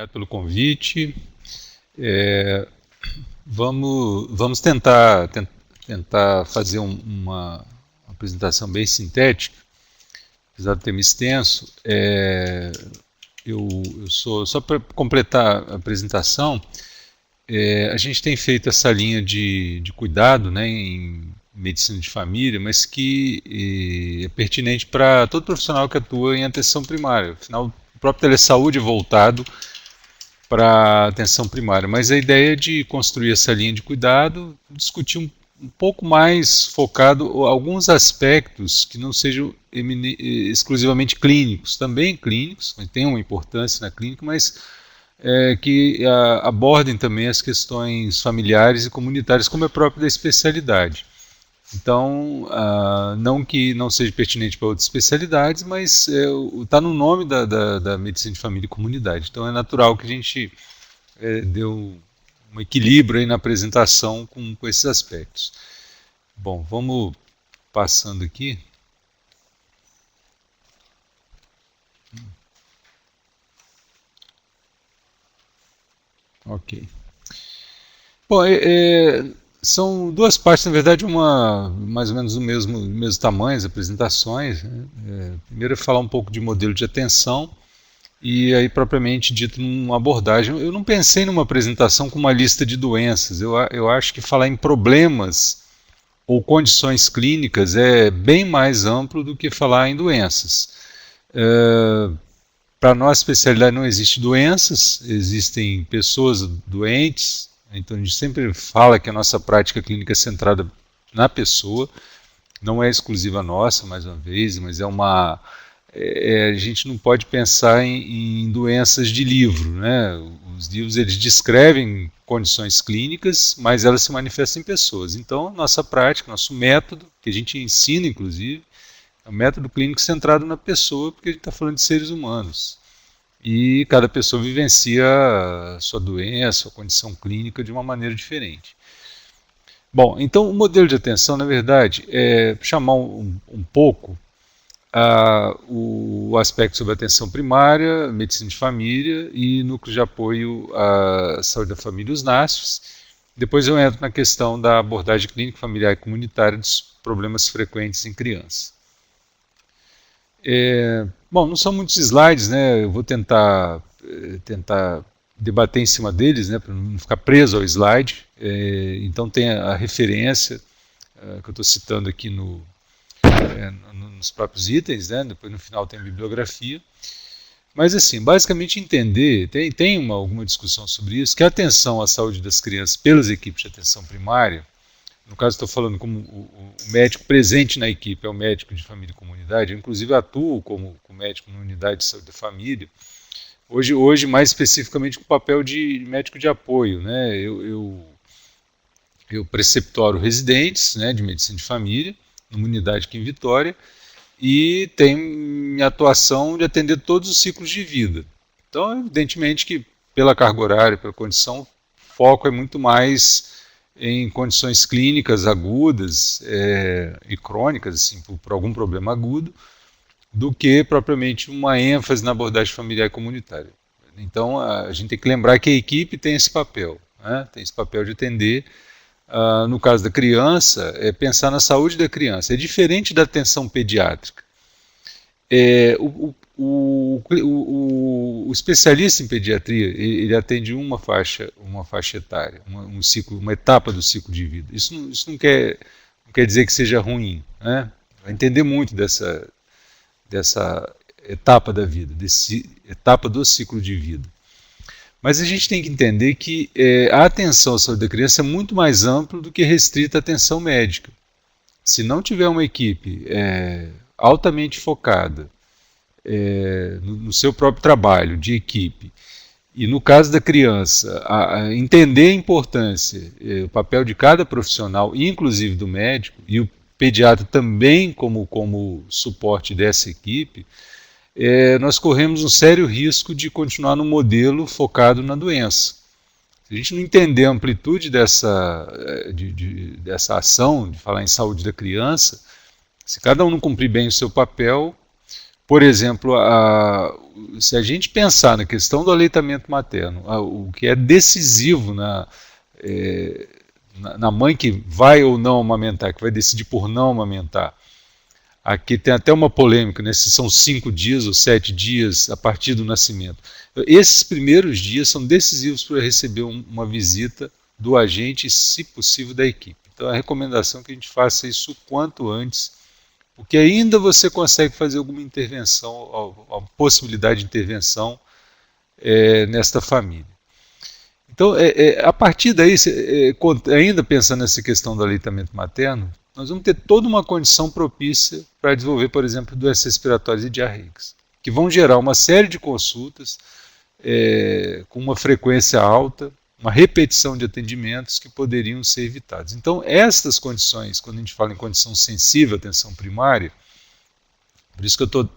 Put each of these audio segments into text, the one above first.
Obrigado pelo convite. É, vamos tentar fazer uma apresentação bem sintética, apesar do tema extenso. Só para completar a apresentação, a gente tem feito essa linha de cuidado, né, em medicina de família, mas que é pertinente para todo profissional que atua em atenção primária. Afinal, o próprio telesaúde é voltado para atenção primária, mas a ideia é de construir essa linha de cuidado, discutir um pouco mais focado alguns aspectos que não sejam exclusivamente clínicos, também clínicos, tem uma importância na clínica, mas que abordem também as questões familiares e comunitárias, como é próprio da especialidade. Então, não que não seja pertinente para outras especialidades, mas está no nome da medicina de família e comunidade. Então, é natural que a gente deu um equilíbrio aí na apresentação com esses aspectos. Bom, vamos passando aqui. Ok. Bom, são duas partes, na verdade, uma mais ou menos do mesmo tamanho, as apresentações. Né? Primeiro, falar um pouco de modelo de atenção e aí, propriamente dito, numa abordagem. Eu não pensei numa apresentação com uma lista de doenças. Eu acho que falar em problemas ou condições clínicas é bem mais amplo do que falar em doenças. Para a nossa especialidade não existe doenças, existem pessoas doentes. Então a gente sempre fala que a nossa prática clínica é centrada na pessoa, não é exclusiva nossa, mais uma vez, mas a gente não pode pensar em doenças de livro, né? Os livros eles descrevem condições clínicas, mas elas se manifestam em pessoas. Então nossa prática, nosso método, que a gente ensina inclusive, é um método clínico centrado na pessoa, porque a gente está falando de seres humanos. E cada pessoa vivencia a sua doença, a sua condição clínica de uma maneira diferente. Bom, então o modelo de atenção, na verdade, é chamar um pouco o aspecto sobre a atenção primária, medicina de família e núcleo de apoio à saúde da família e os NASFs. Depois eu entro na questão da abordagem clínica, familiar e comunitária dos problemas frequentes em criança. Bom, não são muitos slides, né? Eu vou tentar debater em cima deles, né, para não ficar preso ao slide. Então tem a referência que eu estou citando aqui nos próprios itens, né? Depois no final tem a bibliografia. Mas assim, basicamente entender, tem alguma discussão sobre isso, que a atenção à saúde das crianças pelas equipes de atenção primária, no caso estou falando como o médico presente na equipe é o médico de família e comunidade, eu inclusive atuo como médico na unidade de saúde da família, hoje mais especificamente com o papel de médico de apoio, né? Eu preceptoro residentes, né, de medicina de família, numa unidade aqui em Vitória, e tenho minha atuação de atender todos os ciclos de vida. Então, evidentemente que pela carga horária, pela condição, o foco é muito mais em condições clínicas agudas e crônicas, assim, por algum problema agudo, do que propriamente uma ênfase na abordagem familiar e comunitária. Então, a gente tem que lembrar que a equipe tem esse papel, né? Tem esse papel de atender, no caso da criança, pensar na saúde da criança. É diferente da atenção pediátrica. O especialista em pediatria, ele atende uma faixa etária, uma etapa do ciclo de vida. Isso não quer dizer que seja ruim, né? Vai entender muito dessa etapa da vida, etapa do ciclo de vida. Mas a gente tem que entender que a atenção à saúde da criança é muito mais ampla do que restrita à atenção médica. Se não tiver uma equipe altamente focada no seu próprio trabalho de equipe, e no caso da criança, entender a importância, o papel de cada profissional, inclusive do médico, e o pediatra também como suporte dessa equipe, nós corremos um sério risco de continuar no modelo focado na doença. Se a gente não entender a amplitude dessa ação, de falar em saúde da criança, se cada um não cumprir bem o seu papel, por exemplo, se a gente pensar na questão do aleitamento materno, o que é decisivo na mãe que vai ou não amamentar, que vai decidir por não amamentar. Aqui tem até uma polêmica, né, se são 5 dias ou 7 dias a partir do nascimento. Esses primeiros dias são decisivos para receber uma visita do agente e, se possível, da equipe. Então a recomendação é que a gente faça isso o quanto antes, porque ainda você consegue fazer alguma intervenção, a possibilidade de intervenção nesta família. Então, a partir daí, ainda pensando nessa questão do aleitamento materno, nós vamos ter toda uma condição propícia para desenvolver, por exemplo, doenças respiratórias e diarreicas, que vão gerar uma série de consultas com uma frequência alta, uma repetição de atendimentos que poderiam ser evitados. Então, estas condições, quando a gente fala em condição sensível à atenção primária, por isso que eu estou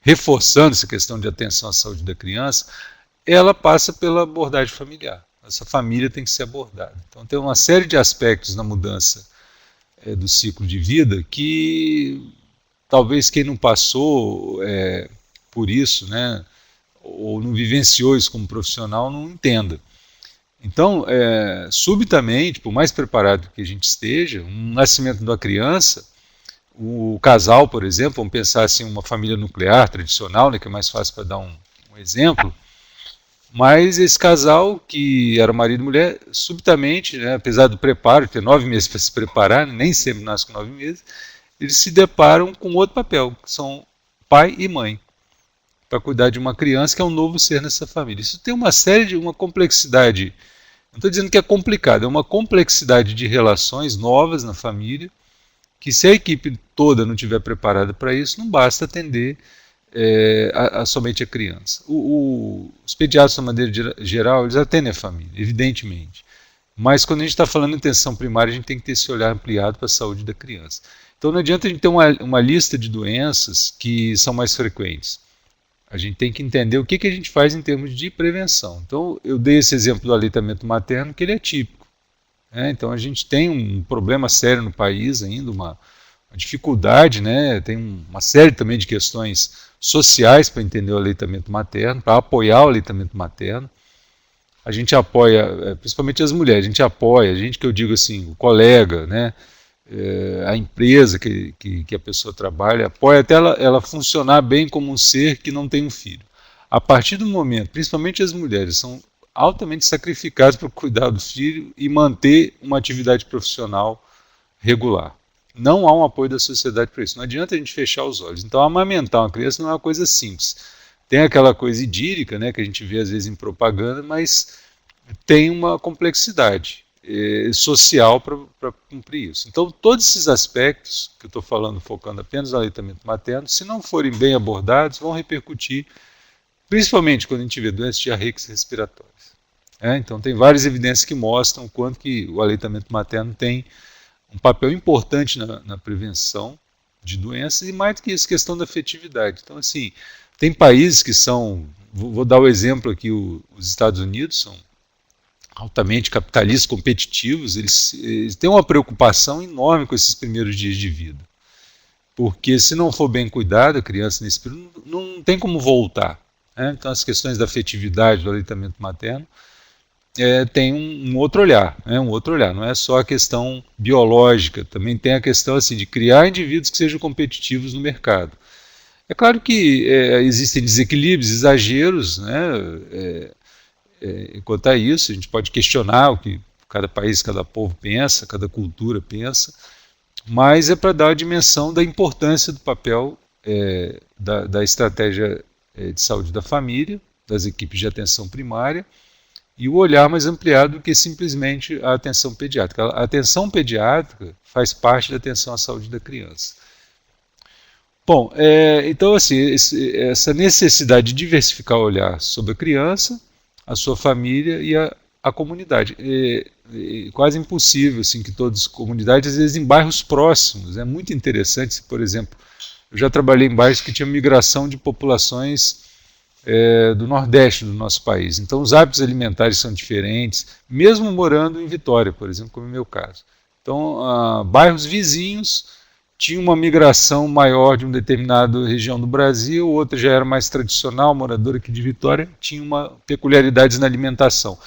reforçando essa questão de atenção à saúde da criança, ela passa pela abordagem familiar. Essa família tem que ser abordada. Então, tem uma série de aspectos na mudança do ciclo de vida que talvez quem não passou por isso, né, ou não vivenciou isso como profissional, não entenda. Então, subitamente, por mais preparado que a gente esteja, um nascimento de uma criança, o casal, por exemplo, vamos pensar assim, uma família nuclear tradicional, né, que é mais fácil para dar um exemplo, mas esse casal, que era marido e mulher, subitamente, né, apesar do preparo, ter 9 meses para se preparar, nem sempre nasce com 9 meses, eles se deparam com outro papel, que são pai e mãe, para cuidar de uma criança que é um novo ser nessa família. Isso tem uma uma complexidade, não estou dizendo que é complicado, é uma complexidade de relações novas na família, que se a equipe toda não estiver preparada para isso, não basta atender somente a criança. Os pediatras, de maneira geral, eles atendem a família, evidentemente. Mas quando a gente está falando em atenção primária, a gente tem que ter esse olhar ampliado para a saúde da criança. Então não adianta a gente ter uma lista de doenças que são mais frequentes. A gente tem que entender o que a gente faz em termos de prevenção. Então eu dei esse exemplo do aleitamento materno, que ele é típico. Então a gente tem um problema sério no país ainda, uma dificuldade, né? Tem uma série também de questões sociais para entender o aleitamento materno, para apoiar o aleitamento materno. A gente apoia, principalmente as mulheres, a gente que eu digo assim, o colega, né? A empresa que a pessoa trabalha, apoia até ela funcionar bem como um ser que não tem um filho. A partir do momento, principalmente as mulheres, são altamente sacrificadas para cuidar do filho e manter uma atividade profissional regular. Não há um apoio da sociedade para isso. Não adianta a gente fechar os olhos. Então, amamentar uma criança não é uma coisa simples. Tem aquela coisa idílica, né, que a gente vê às vezes em propaganda, mas tem uma complexidade social para cumprir isso. Então, todos esses aspectos que eu estou falando, focando apenas no aleitamento materno, se não forem bem abordados, vão repercutir, principalmente quando a gente vê doenças diarreicas e respiratórias. Então, tem várias evidências que mostram o quanto que o aleitamento materno tem um papel importante na prevenção de doenças e, mais do que isso, questão da afetividade. Então, assim, tem países que são, vou dar o exemplo aqui, os Estados Unidos são altamente capitalistas, competitivos, eles têm uma preocupação enorme com esses primeiros dias de vida. Porque se não for bem cuidado, a criança nesse período não tem como voltar. Então, as questões da afetividade, do aleitamento materno, tem um outro olhar, não é só a questão biológica, também tem a questão assim, de criar indivíduos que sejam competitivos no mercado. É claro que existem desequilíbrios, exageros, né, quanto a isso, a gente pode questionar o que cada país, cada povo pensa, cada cultura pensa, mas é para dar a dimensão da importância do papel da estratégia de saúde da família, das equipes de atenção primária, e o olhar mais ampliado do que simplesmente a atenção pediátrica. A atenção pediátrica faz parte da atenção à saúde da criança. Bom, então assim, essa necessidade de diversificar o olhar sobre a criança, a sua família e a comunidade. É quase impossível assim, que todas as comunidades, às vezes em bairros próximos, é muito interessante, por exemplo, eu já trabalhei em bairros que tinham migração de populações do Nordeste do nosso país. Então os hábitos alimentares são diferentes, mesmo morando em Vitória, por exemplo, como é o meu caso. Então, bairros vizinhos tinha uma migração maior de uma determinada região do Brasil, outra já era mais tradicional, moradora aqui de Vitória, tinha uma peculiaridades na alimentação.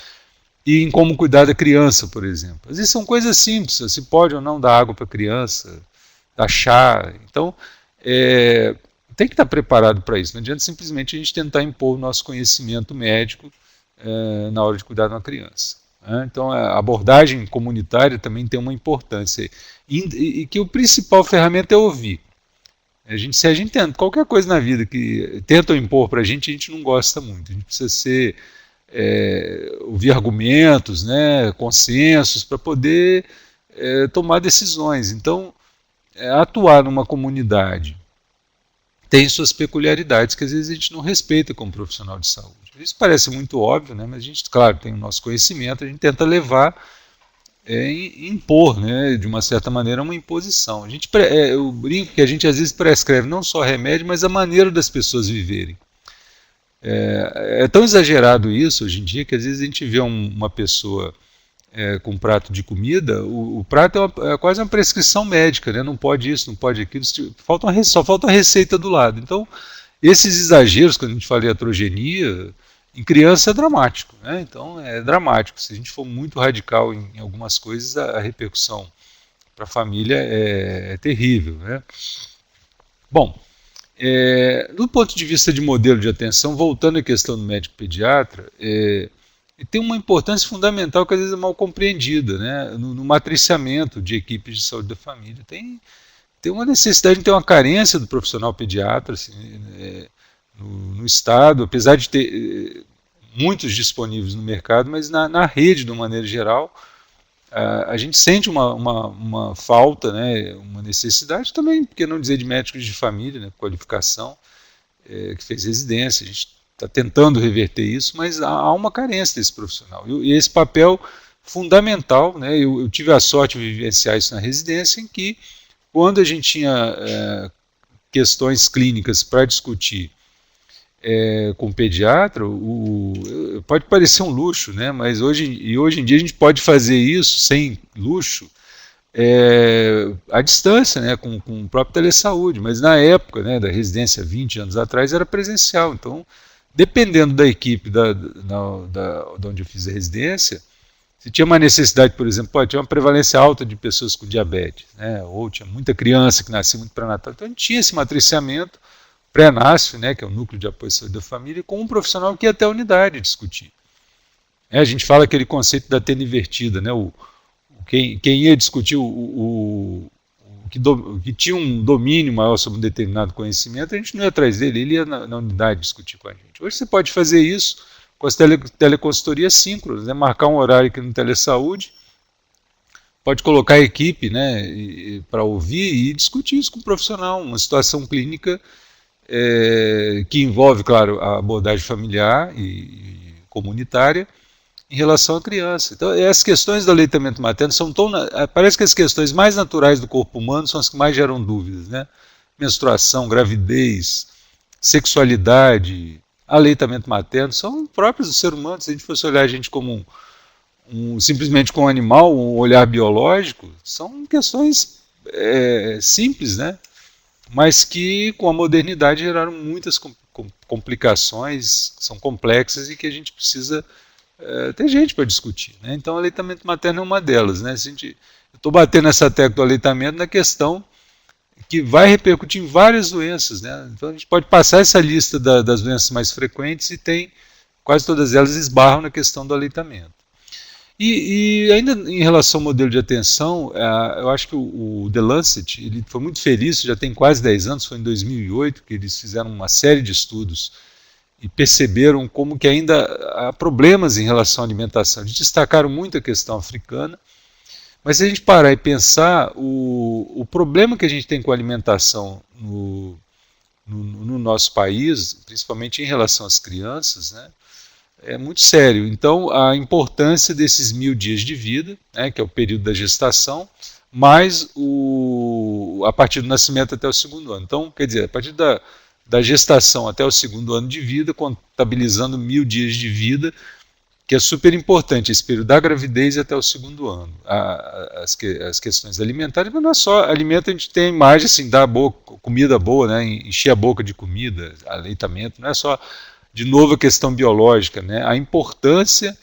E em como cuidar da criança, por exemplo. Às vezes são coisas simples, se pode ou não dar água para a criança, dar chá. Então, tem que estar preparado para isso. Não adianta simplesmente a gente tentar impor o nosso conhecimento médico na hora de cuidar de uma criança. Então, a abordagem comunitária também tem uma importância. E que o principal ferramenta é ouvir. Se a gente tenta, qualquer coisa na vida que tentam impor para a gente não gosta muito. A gente precisa ouvir argumentos, né, consensos, para poder tomar decisões. Então, atuar numa comunidade tem suas peculiaridades que às vezes a gente não respeita como profissional de saúde. Isso parece muito óbvio, né, mas a gente, claro, tem o nosso conhecimento, a gente tenta levar, impor, né, de uma certa maneira, uma imposição. Eu brinco que a gente às vezes prescreve não só remédio, mas a maneira das pessoas viverem. É tão exagerado isso hoje em dia que às vezes a gente vê uma pessoa com um prato de comida, o prato é quase uma prescrição médica, né? Não pode isso, não pode aquilo, só falta a receita do lado. Então, esses exageros, quando a gente fala em iatrogenia, em criança é dramático, né? Então é dramático. Se a gente for muito radical em algumas coisas, a repercussão para a família é terrível, né? Bom, do ponto de vista de modelo de atenção, voltando à questão do médico pediatra, tem uma importância fundamental que às vezes é mal compreendida, né? No matriciamento de equipes de saúde da família. Tem uma necessidade de ter uma carência do profissional pediatra assim, no estado, apesar de ter muitos disponíveis no mercado, mas na rede, de uma maneira geral, a gente sente uma falta, né, uma necessidade também, por que não dizer, de médicos de família, né, qualificação, que fez residência. A gente está tentando reverter isso, mas há uma carência desse profissional. E esse papel fundamental, né, eu tive a sorte de vivenciar isso na residência, em que, quando a gente tinha questões clínicas para discutir com o pediatra, pode parecer um luxo, né? Mas hoje em dia a gente pode fazer isso sem luxo, à distância, né? Com o próprio telesaúde. Mas na época, né, da residência, 20 anos atrás, era presencial. Então, dependendo da equipe da onde eu fiz a residência, se tinha uma necessidade, por exemplo, tinha uma prevalência alta de pessoas com diabetes, né? Ou tinha muita criança que nascia muito pré-natal. Então a gente tinha esse matriciamento pré-NASF, né, que é o Núcleo de Apoio à Saúde da Família, com um profissional que ia até a unidade discutir. A gente fala aquele conceito da tenda invertida, né, quem ia discutir que tinha um domínio maior sobre um determinado conhecimento, a gente não ia atrás dele, ele ia na unidade discutir com a gente. Hoje você pode fazer isso com as teleconsultorias síncronas, né, marcar um horário aqui no Telesaúde, pode colocar a equipe, né, para ouvir e discutir isso com o profissional, uma situação clínica que envolve, claro, a abordagem familiar e comunitária em relação à criança. Então, as questões do aleitamento materno parece que as questões mais naturais do corpo humano são as que mais geram dúvidas, né? Menstruação, gravidez, sexualidade, aleitamento materno, são próprios do ser humano. Se a gente fosse olhar a gente como simplesmente como um animal, um olhar biológico, são questões simples, né? Mas que com a modernidade geraram muitas complicações, são complexas e que a gente precisa ter gente para discutir, né? Então, o aleitamento materno é uma delas, né? Eu estou batendo essa tecla do aleitamento na questão que vai repercutir em várias doenças, né? Então, a gente pode passar essa lista das doenças mais frequentes e quase todas elas esbarram na questão do aleitamento. E ainda em relação ao modelo de atenção, eu acho que o The Lancet ele foi muito feliz, já tem quase 10 anos, foi em 2008 que eles fizeram uma série de estudos e perceberam como que ainda há problemas em relação à alimentação. Eles destacaram muito a questão africana, mas se a gente parar e pensar, o problema que a gente tem com a alimentação no nosso país, principalmente em relação às crianças, né, é muito sério. Então, a importância desses 1000 dias de vida, né, que é o período da gestação, mais a partir do nascimento até o 2º ano. Então, quer dizer, a partir da gestação até o 2º ano de vida, contabilizando 1000 dias de vida, que é super importante, esse período da gravidez até o 2º ano. As questões alimentares, mas não é só alimento, a gente tem a imagem assim, da comida boa, né, encher a boca de comida, aleitamento, não é só, de novo, a questão biológica, né, a importância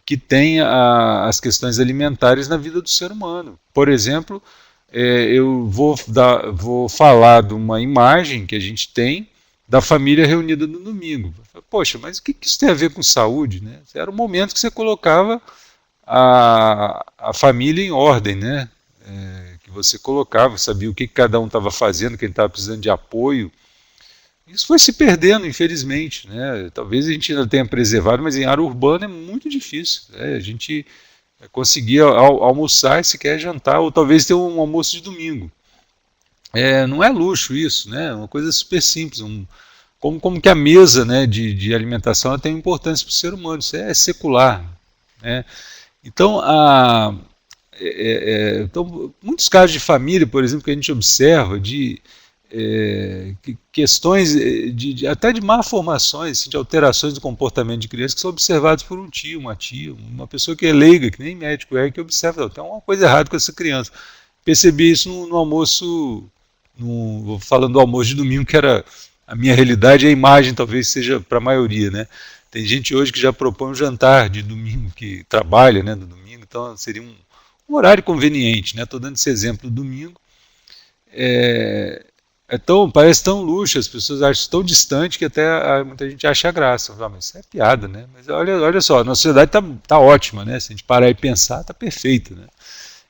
que tem as questões alimentares na vida do ser humano. Por exemplo, eu vou falar de uma imagem que a gente tem da família reunida no domingo. Poxa, mas o que isso tem a ver com saúde? Né? Era o momento que você colocava a família em ordem, né? Que você colocava, sabia o que cada um estava fazendo, quem estava precisando de apoio. Isso foi se perdendo, infelizmente. Né? Talvez a gente ainda tenha preservado, mas em área urbana é muito difícil. Né? A gente conseguir almoçar e sequer jantar, ou talvez ter um almoço de domingo. Não é luxo isso, né? É uma coisa super simples. Como que a mesa, né, de alimentação ela tem importância para o ser humano, isso é secular. Né? Então, então, muitos casos de família, por exemplo, que a gente observa de questões até de malformações, assim, de alterações do comportamento de crianças que são observadas por um tio, uma tia, uma pessoa que é leiga, que nem médico que observa, tem uma coisa errada com essa criança. Percebi isso no almoço, vou falando do almoço de domingo, que era a minha realidade, a imagem talvez seja para a maioria. Né? Tem gente hoje que já propõe um jantar de domingo, que trabalha, né, no domingo, então seria um horário conveniente. Estou dando esse exemplo do domingo. Parece tão luxo, as pessoas acham tão distante que até muita gente acha graça. Mas isso é piada, né? Mas olha só, a nossa sociedade está ótima, né? Se a gente parar e pensar, está perfeito, né?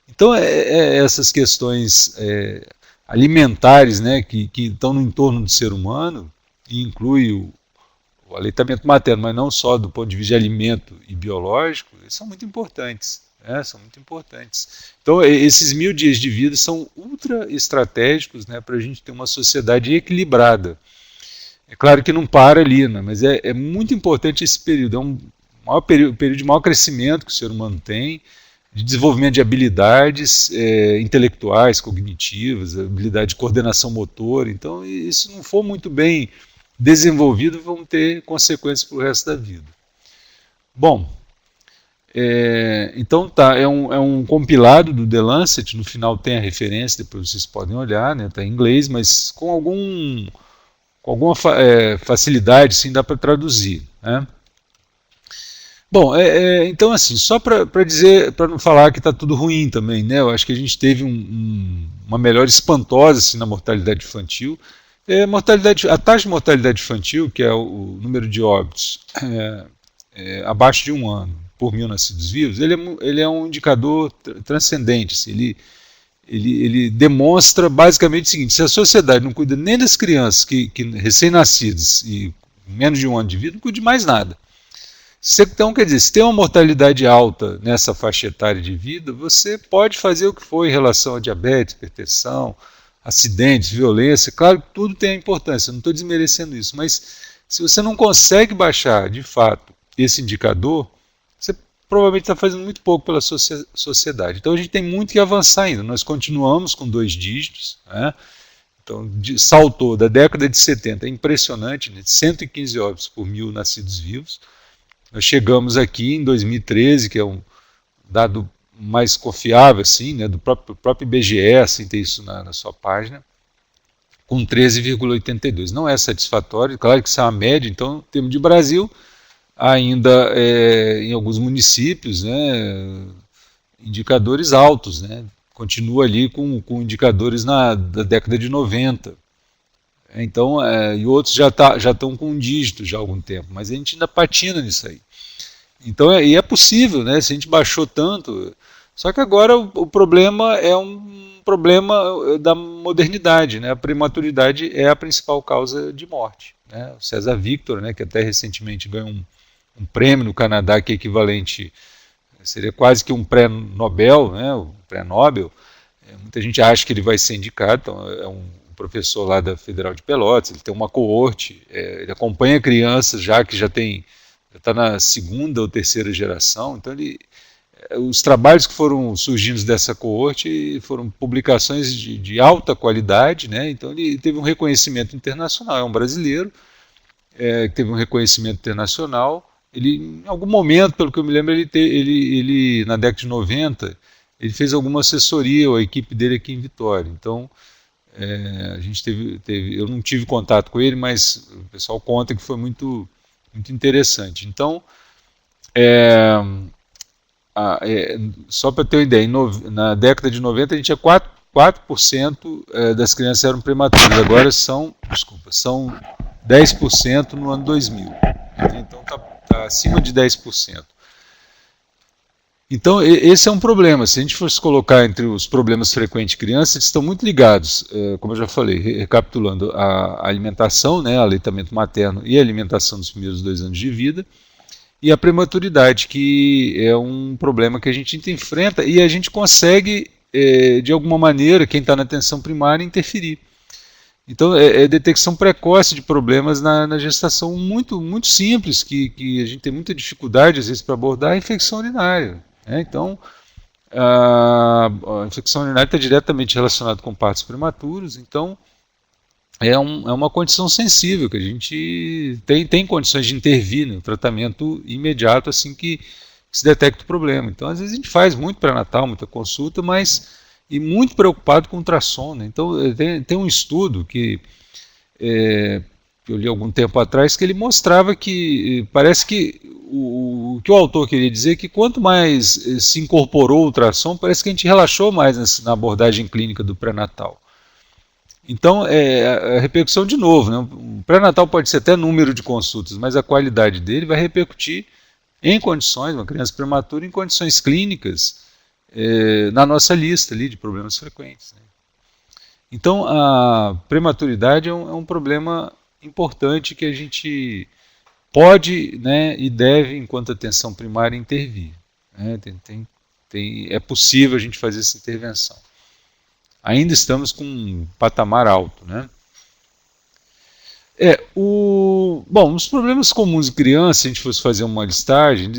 Então, essas questões alimentares, né, que estão no entorno do ser humano, e inclui o aleitamento materno, mas não só do ponto de vista de alimento e biológico, eles são muito importantes. São muito importantes. Então, esses 1000 dias de vida são ultra estratégicos, né, para a gente ter uma sociedade equilibrada. É claro que não para ali, né, mas é muito importante esse período. É um período de maior crescimento que o ser humano tem, de desenvolvimento de habilidades intelectuais, cognitivas, habilidade de coordenação motora. Então, se isso não for muito bem desenvolvido, vão ter consequências para o resto da vida. Bom, então é um compilado do The Lancet, no final tem a referência, depois vocês podem olhar, né, está em inglês, mas com alguma facilidade, sim, dá para traduzir. Né? Bom, então assim, só para dizer, para não falar que está tudo ruim também, né, eu acho que a gente teve uma melhora espantosa assim, na mortalidade infantil. A taxa de mortalidade infantil, que é o número de óbitos abaixo de 1 ano por 1000 nascidos vivos, ele é um indicador transcendente. Assim, ele demonstra basicamente o seguinte: se a sociedade não cuida nem das crianças que recém-nascidas e menos de 1 ano de vida, não cuida de mais nada. Então, quer dizer, se tem uma mortalidade alta nessa faixa etária de vida, você pode fazer o que for em relação a diabetes, hipertensão, acidentes, violência. Claro que tudo tem a importância, não estou desmerecendo isso, mas se você não consegue baixar, de fato, esse indicador, você provavelmente está fazendo muito pouco pela sociedade. Então a gente tem muito que avançar ainda. Nós continuamos com 2 dígitos, né? Então saltou da década de 70, é impressionante, né? 115 óbitos por 1000 nascidos vivos. Nós chegamos aqui em 2013, que é um dado mais confiável, assim, né, do próprio IBGE, assim, tem isso na sua página, com 13,82. Não é satisfatório, claro que isso é uma média, então, em termos de Brasil, ainda em alguns municípios, né, indicadores altos, né, continua ali com indicadores da década de 90. Então, e outros já estão com um dígito já há algum tempo, mas a gente ainda patina nisso aí. Então, e é possível, né, se a gente baixou tanto. Só que agora o problema é um problema da modernidade, né? A prematuridade é a principal causa de morte. Né? O César Victor, né, que até recentemente ganhou um prêmio no Canadá que é equivalente, seria quase que um pré-Nobel, né, o pré-Nobel. Muita gente acha que ele vai ser indicado, então é um professor lá da Federal de Pelotas, ele tem uma coorte, ele acompanha crianças já está na 2ª ou 3ª geração, então os trabalhos que foram surgindo dessa coorte foram publicações de alta qualidade, né? Então ele teve um reconhecimento internacional, é um brasileiro que teve um reconhecimento internacional ele, em algum momento, pelo que eu me lembro, ele na década de 90, ele fez alguma assessoria, ou a equipe dele aqui em Vitória. Então, a gente eu não tive contato com ele, mas o pessoal conta que foi muito, muito interessante. Então, só para ter uma ideia, na década de 90 a gente tinha 4% das crianças eram prematuras, agora são 10% no ano 2000. Então está acima de 10%. Então, esse é um problema. Se a gente fosse colocar entre os problemas frequentes de crianças, eles estão muito ligados, como eu já falei, recapitulando, a alimentação, né, aleitamento materno e a alimentação dos primeiros 2 anos de vida, e a prematuridade, que é um problema que a gente enfrenta e a gente consegue, de alguma maneira, quem está na atenção primária, interferir. Então, é detecção precoce de problemas na gestação muito, muito simples, que a gente tem muita dificuldade, às vezes, para abordar, a infecção urinária. Então, a infecção urinária está diretamente relacionada com partos prematuros, então é uma condição sensível, que a gente tem condições de intervir no tratamento imediato assim que se detecta o problema. Então, às vezes a gente faz muito pré-natal, muita consulta, e muito preocupado com ultrassom. Né? Então, tem um estudo que eu li algum tempo atrás, que ele mostrava que parece que o que o autor queria dizer é que quanto mais se incorporou o ultrassom, parece que a gente relaxou mais na abordagem clínica do pré-natal. Então, a repercussão de novo, né? O pré-natal pode ser até número de consultas, mas a qualidade dele vai repercutir em condições, uma criança prematura, em condições clínicas, na nossa lista ali de problemas frequentes. Né? Então, a prematuridade é um problema importante que a gente pode, né, e deve, enquanto atenção primária, intervir. Né? É possível a gente fazer essa intervenção. Ainda estamos com um patamar alto. Né? Bom, os problemas comuns de criança, se a gente fosse fazer uma listagem,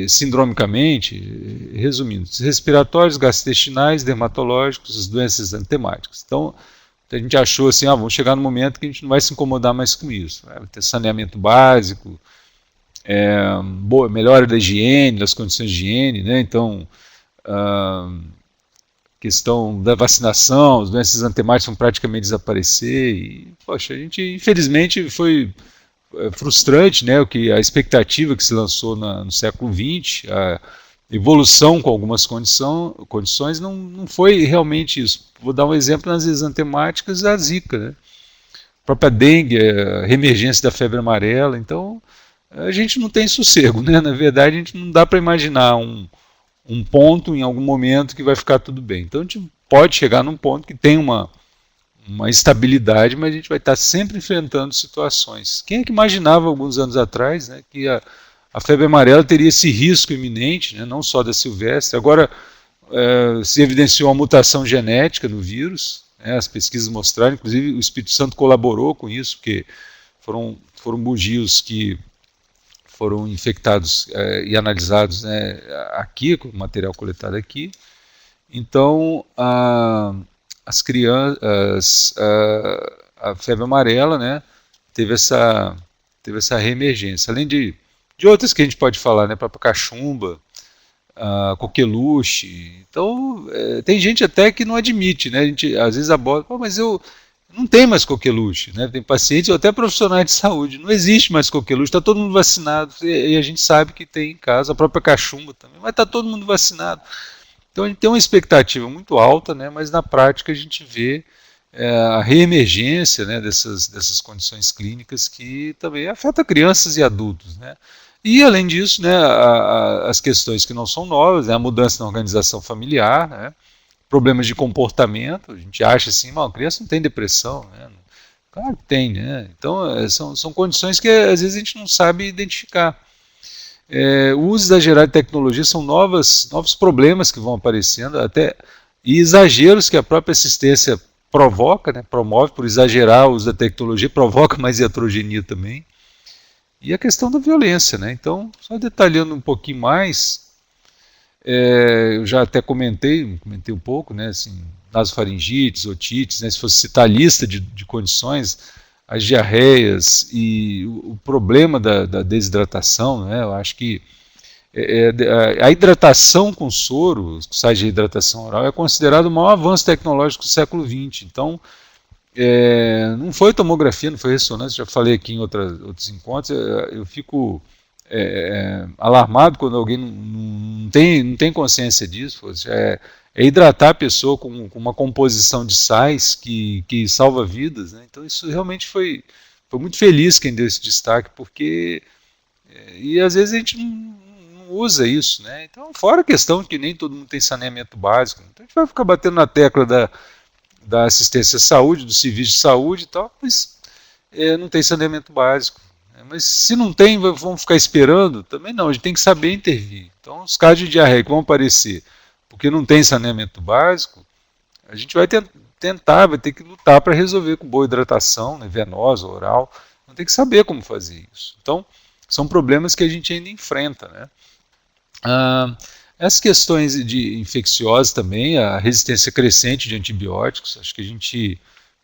sindromicamente, resumindo, respiratórios, gastrointestinais, dermatológicos, as doenças antemáticas. Então, a gente achou assim, vamos chegar no momento que a gente não vai se incomodar mais com isso. Vai ter saneamento básico, melhora da higiene, das condições de higiene, né? Então, questão da vacinação, as doenças antemáticas vão praticamente desaparecer. E, poxa, a gente, infelizmente, foi frustrante, né? A expectativa que se lançou no século XX, a evolução com algumas condições não foi realmente isso. Vou dar um exemplo nas exantemáticas, a zika, né? A própria dengue, a reemergência da febre amarela. Então, a gente não tem sossego, né? Na verdade, a gente não dá para imaginar um ponto em algum momento que vai ficar tudo bem. Então, a gente pode chegar num ponto que tem uma estabilidade, mas a gente vai estar sempre enfrentando situações. Quem é que imaginava alguns anos atrás, né, que a febre amarela teria esse risco iminente, né, não só da silvestre. Agora, se evidenciou uma mutação genética no vírus, né, as pesquisas mostraram, inclusive o Espírito Santo colaborou com isso, porque foram bugios que foram infectados e analisados, né, aqui, com o material coletado aqui. Então, as crianças, a febre amarela, né, teve essa reemergência, além de outras que a gente pode falar, né, própria cachumba, coqueluche. Então, tem gente até que não admite, né, a gente às vezes aborda, mas eu não tenho mais coqueluche, né, tem pacientes ou até profissionais de saúde, não existe mais coqueluche, está todo mundo vacinado, e a gente sabe que tem em casa, a própria cachumba também, mas está todo mundo vacinado. Então a gente tem uma expectativa muito alta, né, mas na prática a gente vê a reemergência, né, dessas condições clínicas que também afetam crianças e adultos. Né. E além disso, né, as questões que não são novas, né, a mudança na organização familiar, né, problemas de comportamento, a gente acha assim, a criança não tem depressão, né, claro que tem, né, então são condições que às vezes a gente não sabe identificar. O uso exagerado de tecnologia são novos problemas que vão aparecendo, e exageros que a própria assistência provoca, né, promove por exagerar o uso da tecnologia, provoca mais iatrogenia também. E a questão da violência, né? Então, só detalhando um pouquinho mais, eu já até comentei um pouco, né, assim, nasofaringites, otites, né, se fosse citar a lista de condições, as diarreias e o problema da desidratação, né? Eu acho que a hidratação com soro, o site de hidratação oral, é considerado o maior avanço tecnológico do século XX. Então, não foi tomografia, não foi ressonância, já falei aqui em outros encontros, eu fico alarmado quando alguém não tem consciência disso. É hidratar a pessoa com uma composição de sais que salva vidas, né? Então isso realmente foi muito feliz quem deu esse destaque, porque e às vezes a gente não usa isso, né? Então, fora a questão de que nem todo mundo tem saneamento básico, então a gente vai ficar batendo na tecla da assistência à saúde, do serviço de saúde e tal, mas não tem saneamento básico. Mas se não tem, vamos ficar esperando? Também não, a gente tem que saber intervir. Então, os casos de diarreia que vão aparecer porque não tem saneamento básico, a gente vai vai ter que lutar para resolver com boa hidratação, né, venosa, oral. Então, tem que saber como fazer isso. Então, são problemas que a gente ainda enfrenta, né? As questões de infecciosas também, a resistência crescente de antibióticos, acho que a gente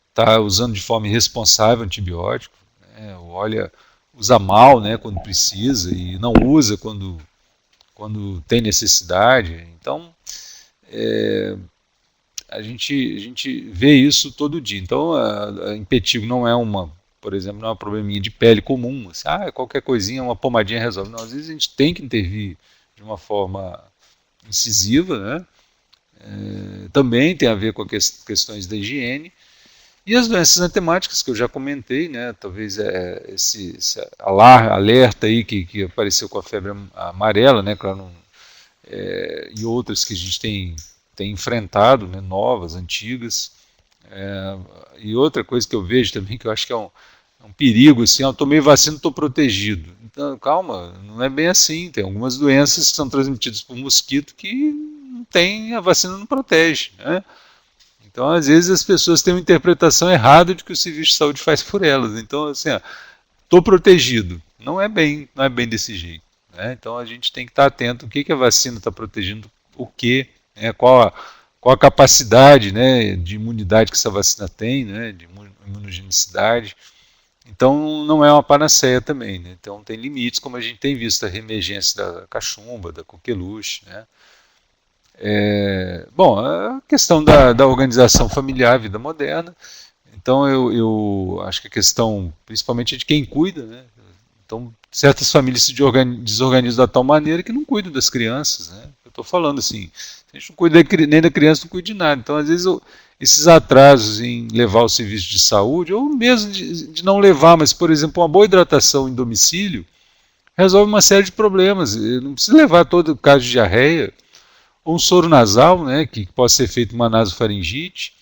está usando de forma irresponsável antibiótico, né? Usa mal, né, quando precisa e não usa quando tem necessidade. Então, a gente vê isso todo dia. Então, a impetigo não é por exemplo, não é uma probleminha de pele comum, assim, qualquer coisinha, uma pomadinha resolve. Não, às vezes a gente tem que intervir de uma forma incisiva, né? Também tem a ver com questões da higiene. E as doenças antemáticas que eu já comentei, né? Talvez esse alerta aí que apareceu com a febre amarela, né? Claro, e outras que a gente tem enfrentado, né? Novas, antigas. E outra coisa que eu vejo também, que eu acho que é um perigo, assim, eu tomei vacina, estou protegido. Então, calma, não é bem assim. Tem algumas doenças que são transmitidas por mosquito que a vacina não protege, né? Então, às vezes, as pessoas têm uma interpretação errada de que o serviço de saúde faz por elas. Então, assim, estou protegido. Não é bem desse jeito, né? Então, a gente tem que estar atento ao que a vacina está protegendo, o quê, né? Qual a capacidade, né, de imunidade que essa vacina tem, né, de imunogenicidade. Então, não é uma panaceia também, né? Então, tem limites, como a gente tem visto a reemergência da cachumba, da coqueluche, né? Bom, a questão da organização familiar, vida moderna. Então, eu acho que a questão, principalmente, é de quem cuida, né? Então, certas famílias se desorganizam da tal maneira que não cuidam das crianças, né? Eu estou falando assim, a gente não cuida nem da criança, não cuida de nada. Então, às vezes, esses atrasos em levar o serviço de saúde, ou mesmo de não levar, mas, por exemplo, uma boa hidratação em domicílio, resolve uma série de problemas. Não precisa levar todo o caso de diarreia, ou um soro nasal, né, que pode ser feito uma nasofaringite,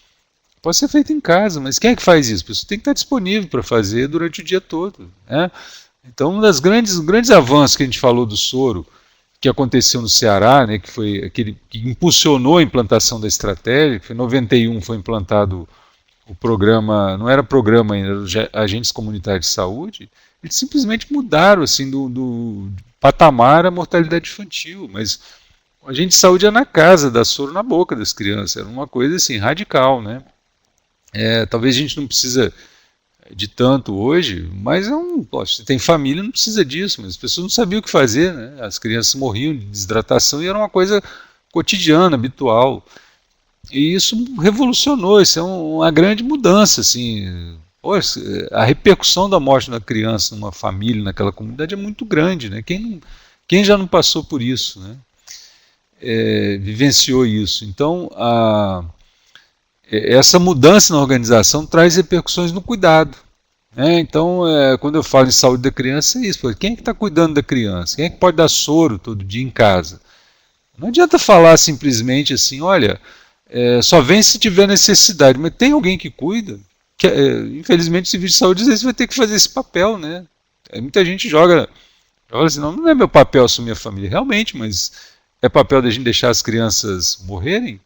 pode ser feito em casa, mas quem é que faz isso? A pessoa tem que estar disponível para fazer durante o dia todo, né? Então, um dos grandes avanços que a gente falou do soro, que aconteceu no Ceará, né, que foi aquele que impulsionou a implantação da estratégia, que foi em 91 foi implantado o programa, não era programa ainda, era agentes comunitários de saúde, eles simplesmente mudaram assim do patamar a mortalidade infantil, mas o agente de saúde é na casa, dá soro na boca das crianças, era uma coisa assim radical, né? Talvez a gente não precisa de tanto hoje, mas se tem família não precisa disso, mas as pessoas não sabiam o que fazer, né? As crianças morriam de desidratação e era uma coisa cotidiana, habitual. E isso revolucionou, isso é uma grande mudança, assim. Poxa, a repercussão da morte da criança numa família, naquela comunidade é muito grande, né? Quem já não passou por isso, né? Vivenciou isso. Então, essa mudança na organização traz repercussões no cuidado, né? Então, quando eu falo em saúde da criança, é isso. Quem é que está cuidando da criança? Quem é que pode dar soro todo dia em casa? Não adianta falar simplesmente assim, olha, só vem se tiver necessidade, mas tem alguém que cuida? Infelizmente o serviço de saúde às vezes vai ter que fazer esse papel, né? Muita gente joga assim, não é meu papel assumir a família, realmente, mas é papel da gente deixar as crianças morrerem?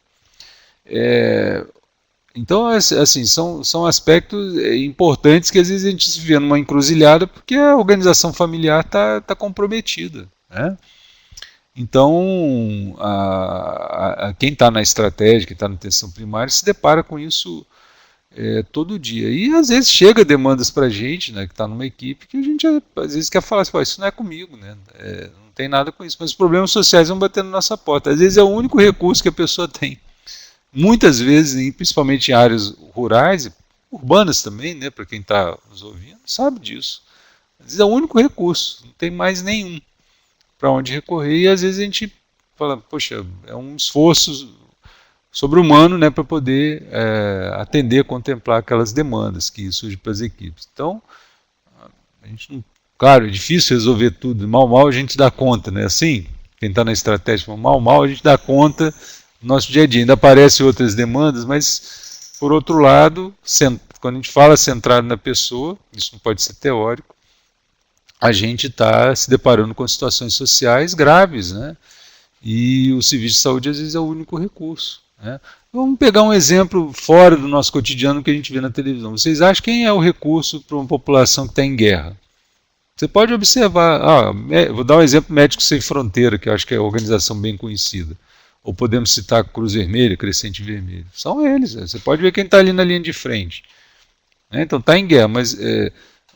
Então, assim, são aspectos importantes que às vezes a gente se vê numa encruzilhada porque a organização familiar está comprometida, né? Então, quem está na estratégia, quem está na atenção primária, se depara com isso todo dia. E às vezes chega demandas para a gente, né, que está numa equipe, que a gente às vezes quer falar assim, isso não é comigo, né, não tem nada com isso. Mas os problemas sociais vão batendo na nossa porta. Às vezes é o único recurso que a pessoa tem. Muitas vezes, principalmente em áreas rurais e urbanas também, né, para quem está nos ouvindo, sabe disso. Às vezes é o único recurso, não tem mais nenhum para onde recorrer. E às vezes a gente fala, poxa, é um esforço sobre-humano, né, para poder atender, contemplar aquelas demandas que surgem para as equipes. Então, a gente não, claro, é difícil resolver tudo, mal a gente dá conta, né? Assim, quem está na estratégia, mal a gente dá conta do nosso dia a dia. Ainda aparecem outras demandas, mas, por outro lado, quando a gente fala centrado na pessoa, isso não pode ser teórico, a gente está se deparando com situações sociais graves, né? E o serviço de saúde, às vezes, é o único recurso. Né? Vamos pegar um exemplo fora do nosso cotidiano que a gente vê na televisão. Vocês acham quem é o recurso para uma população que está em guerra? Você pode observar, vou dar um exemplo, Médicos Sem Fronteira, que eu acho que é uma organização bem conhecida. Ou podemos citar Cruz Vermelha, Crescente Vermelho. São eles, você pode ver quem está ali na linha de frente. Então está em guerra, mas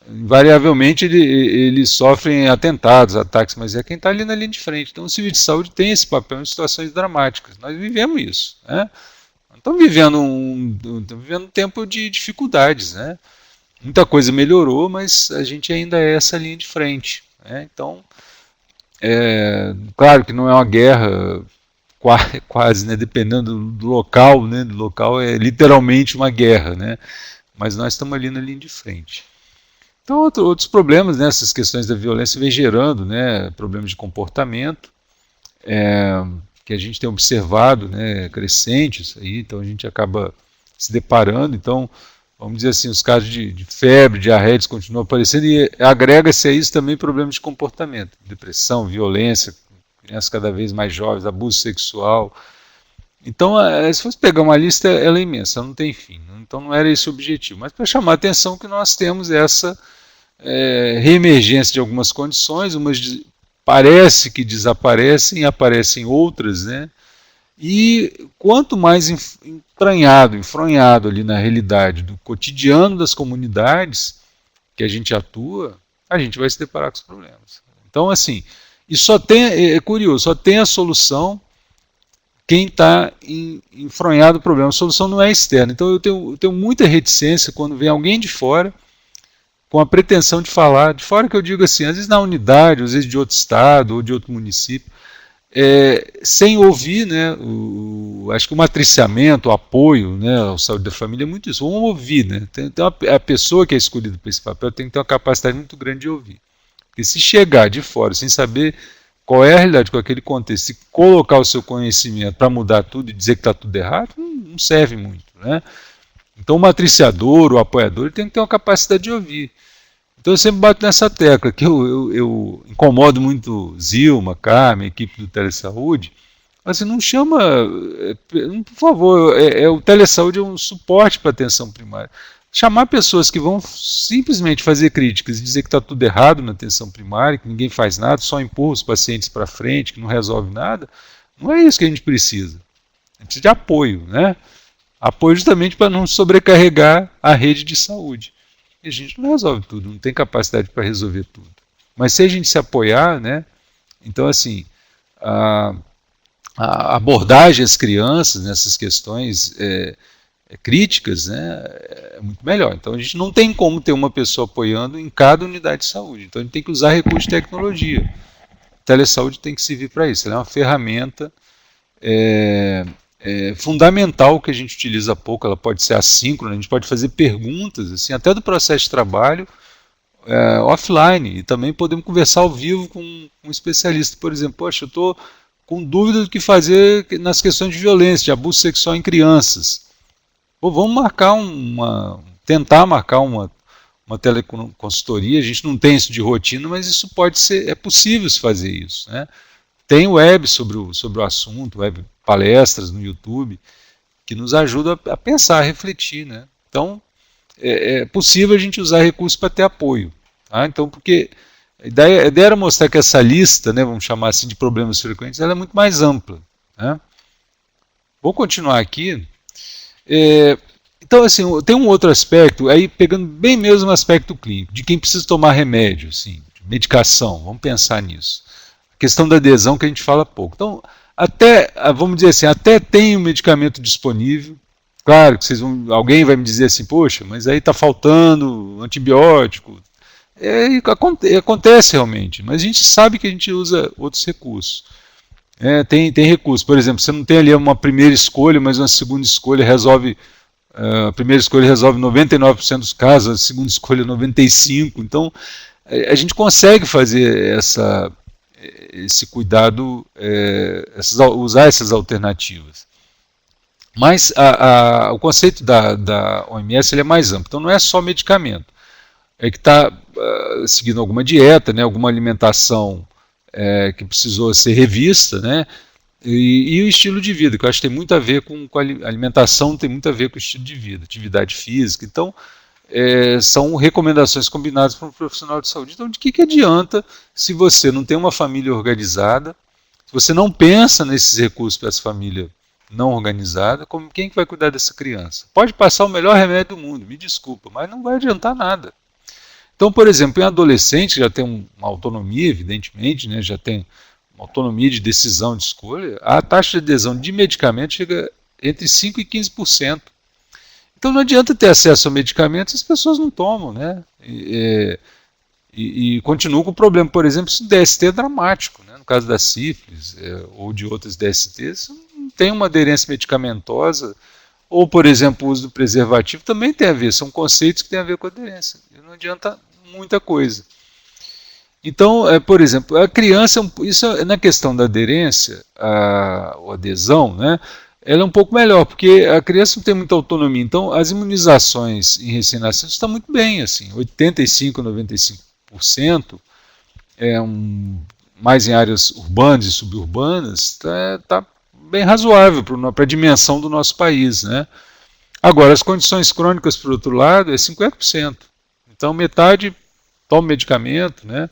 invariavelmente eles sofrem atentados, ataques, mas é quem está ali na linha de frente. Então o serviço de saúde tem esse papel em situações dramáticas. Nós vivemos isso. Né? Estamos vivendo um tempo de dificuldades. Né? Muita coisa melhorou, mas a gente ainda é essa linha de frente. Né? Então, claro que não é uma guerra quase, né? Dependendo do local, né? Do local é literalmente uma guerra, né? Mas nós estamos ali na linha de frente. Então, outros problemas, né, essas questões da violência vem gerando, né, problemas de comportamento, que a gente tem observado, né, crescentes, aí, então a gente acaba se deparando. Então, vamos dizer assim, os casos de febre, diarreia continuam aparecendo, e agrega-se a isso também problemas de comportamento, depressão, violência, crianças cada vez mais jovens, abuso sexual. Então, se fosse pegar uma lista, ela é imensa, não tem fim. Então, não era esse o objetivo. Mas para chamar a atenção que nós temos essa reemergência de algumas condições, umas parece que desaparecem, aparecem outras, né? E quanto mais enfronhado ali na realidade do cotidiano das comunidades que a gente atua, a gente vai se deparar com os problemas. Então, assim, e é curioso, só tem a solução quem está enfronhado o problema. A solução não é externa. Então eu tenho muita reticência quando vem alguém de fora com a pretensão de falar, de fora que eu digo assim, às vezes na unidade, às vezes de outro estado ou de outro município, sem ouvir, né, acho que o matriciamento, o apoio, né, ao saúde da família é muito isso. Vamos ouvir, né? Então a pessoa que é escolhida para esse papel tem que ter uma capacidade muito grande de ouvir. Porque se chegar de fora sem saber qual é a realidade com aquele contexto, e colocar o seu conhecimento para mudar tudo e dizer que está tudo errado, não serve muito. Né? Então o matriciador, o apoiador, ele tem que ter uma capacidade de ouvir. Então eu sempre bato nessa tecla, que eu incomodo muito Zilma, Carmen, a equipe do Telesaúde, assim, não chama, por favor, o Telesaúde é um suporte para a atenção primária. Chamar pessoas que vão simplesmente fazer críticas e dizer que está tudo errado na atenção primária, que ninguém faz nada, só empurra os pacientes para frente, que não resolve nada, não é isso que a gente precisa. A gente precisa de apoio, né? Apoio justamente para não sobrecarregar a rede de saúde. E a gente não resolve tudo, não tem capacidade para resolver tudo. Mas se a gente se apoiar, né? Então, assim, a abordagem às crianças nessas questões críticas, né, é muito melhor. Então a gente não tem como ter uma pessoa apoiando em cada unidade de saúde. Então a gente tem que usar recursos de tecnologia. A telesaúde tem que servir para isso. Ela é uma ferramenta fundamental que a gente utiliza pouco. Ela pode ser assíncrona, a gente pode fazer perguntas, assim, até do processo de trabalho offline. E também podemos conversar ao vivo com um especialista. Por exemplo, poxa, eu estou com dúvida do que fazer nas questões de violência, de abuso sexual em crianças. Vamos tentar marcar uma teleconsultoria. A gente não tem isso de rotina, mas isso pode ser, é possível se fazer isso. Né? Tem web sobre o assunto, web palestras no YouTube, que nos ajuda a pensar, a refletir. Né? Então, é possível a gente usar recursos para ter apoio. Tá? Então, porque a ideia era mostrar que essa lista, né, vamos chamar assim, de problemas frequentes, ela é muito mais ampla. Né? Vou continuar aqui. Então, assim, tem um outro aspecto, aí pegando bem mesmo o aspecto clínico, de quem precisa tomar remédio, assim, medicação, vamos pensar nisso. A questão da adesão que a gente fala pouco. Então, até, vamos dizer assim, até tem o medicamento disponível. Claro que alguém vai me dizer assim, poxa, mas aí está faltando antibiótico. Acontece realmente, mas a gente sabe que a gente usa outros recursos. Tem recursos, por exemplo, você não tem ali uma primeira escolha, mas uma segunda escolha resolve. A primeira escolha resolve 99% dos casos, a segunda escolha 95%. Então, a gente consegue fazer esse cuidado, usar essas alternativas. Mas o conceito da OMS ele é mais amplo. Então, não é só medicamento. É que está seguindo alguma dieta, né, alguma alimentação que precisou ser revista, né, e o estilo de vida, que eu acho que tem muito a ver com a alimentação, tem muito a ver com o estilo de vida, atividade física. Então, são recomendações combinadas para um profissional de saúde. Então, de que adianta se você não tem uma família organizada, se você não pensa nesses recursos para essa família não organizada, quem que vai cuidar dessa criança? Pode passar o melhor remédio do mundo, me desculpa, mas não vai adiantar nada. Então, por exemplo, em adolescente já tem uma autonomia, evidentemente, né, já tem uma autonomia de decisão, de escolha, a taxa de adesão de medicamento chega entre 5% e 15%. Então não adianta ter acesso a medicamentos, as pessoas não tomam, né? E continuam com o problema. Por exemplo, se o DST é dramático, né? No caso da sífilis ou de outras DSTs, não tem uma aderência medicamentosa, ou, por exemplo, o uso do preservativo também tem a ver, são conceitos que têm a ver com a aderência. Não adianta muita coisa. Então, por exemplo, a criança, isso na questão da aderência, ou adesão, né, ela é um pouco melhor, porque a criança não tem muita autonomia. Então, as imunizações em recém-nascidos estão muito bem, assim, 85%, 95%, mais em áreas urbanas e suburbanas, está bem razoável para a dimensão do nosso país, né? Agora, as condições crônicas, por outro lado, é 50%. Então, metade toma medicamento, né?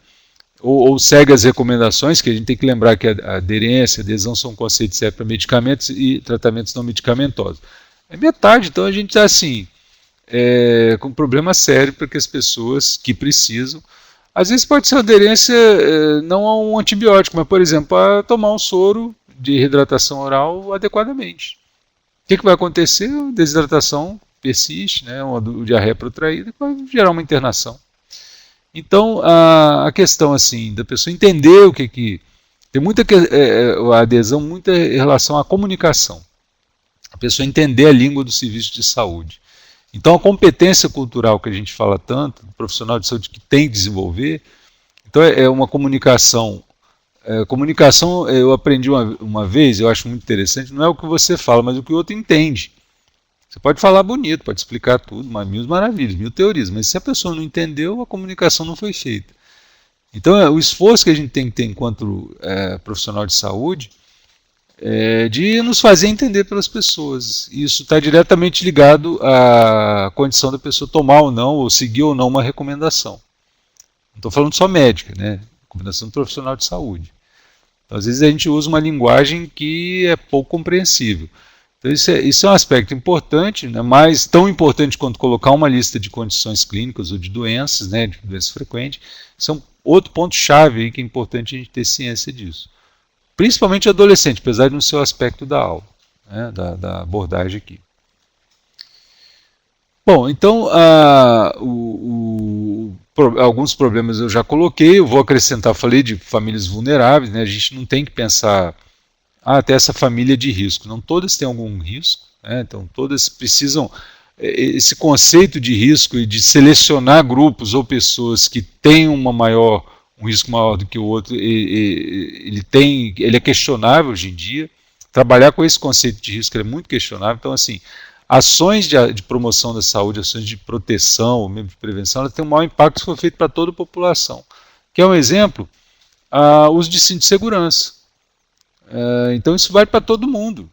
Ou segue as recomendações, que a gente tem que lembrar que a aderência, a adesão são conceitos sérios para medicamentos e tratamentos não medicamentosos. É metade, então a gente está assim, com um problema sério para que as pessoas que precisam. Às vezes pode ser uma aderência não a um antibiótico, mas, por exemplo, a tomar um soro de reidratação oral adequadamente. O que vai acontecer? A desidratação persiste, né, uma diarreia protraída, que vai gerar uma internação. Então, a questão assim da pessoa entender o que tem muita a adesão muita em relação à comunicação. A pessoa entender a língua do serviço de saúde. Então, a competência cultural que a gente fala tanto, o profissional de saúde que tem que desenvolver, então é uma comunicação. Comunicação, eu aprendi uma vez, eu acho muito interessante, não é o que você fala, mas o que o outro entende. Você pode falar bonito, pode explicar tudo, mil maravilhas, mil teorias, mas se a pessoa não entendeu, a comunicação não foi feita. Então, o esforço que a gente tem que ter enquanto profissional de saúde é de nos fazer entender pelas pessoas. Isso está diretamente ligado à condição da pessoa tomar ou não, ou seguir ou não uma recomendação. Não estou falando só médica, né? Recomendação do profissional de saúde. Então, às vezes a gente usa uma linguagem que é pouco compreensível. Então, isso é um aspecto importante, né, mas tão importante quanto colocar uma lista de condições clínicas ou de doenças, né, de doenças frequentes. Isso é um outro ponto-chave aí que é importante a gente ter ciência disso. Principalmente adolescente, apesar de não ser o aspecto da aula, né, da abordagem aqui. Bom, então, alguns problemas eu já coloquei, eu vou acrescentar, falei de famílias vulneráveis, né, a gente não tem que pensar... até essa família de risco. Não todas têm algum risco, né? Então todas precisam, esse conceito de risco e de selecionar grupos ou pessoas que têm um risco maior do que o outro, ele é questionável hoje em dia. Trabalhar com esse conceito de risco é muito questionável. Então, assim, ações de promoção da saúde, ações de proteção, ou mesmo de prevenção, elas têm um maior impacto se for feito para toda a população. Que é um exemplo, o uso de cinto de segurança. Então isso vale para todo mundo.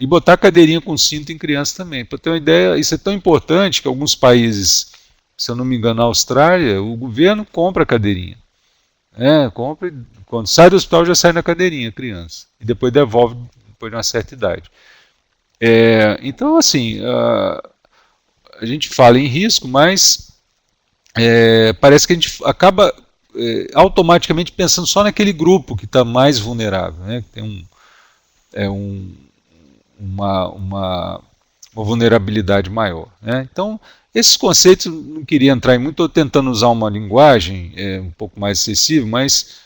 E botar cadeirinha com cinto em criança também. Para ter uma ideia, isso é tão importante que alguns países, se eu não me engano, na Austrália, o governo compra a cadeirinha. Compra, quando sai do hospital já sai na cadeirinha a criança. E depois devolve depois de uma certa idade. Então, assim, a gente fala em risco, mas parece que a gente acaba automaticamente pensando só naquele grupo que está mais vulnerável, né? Que tem uma vulnerabilidade maior, né? Então, esses conceitos, não queria entrar em muito, estou tentando usar uma linguagem um pouco mais acessível, mas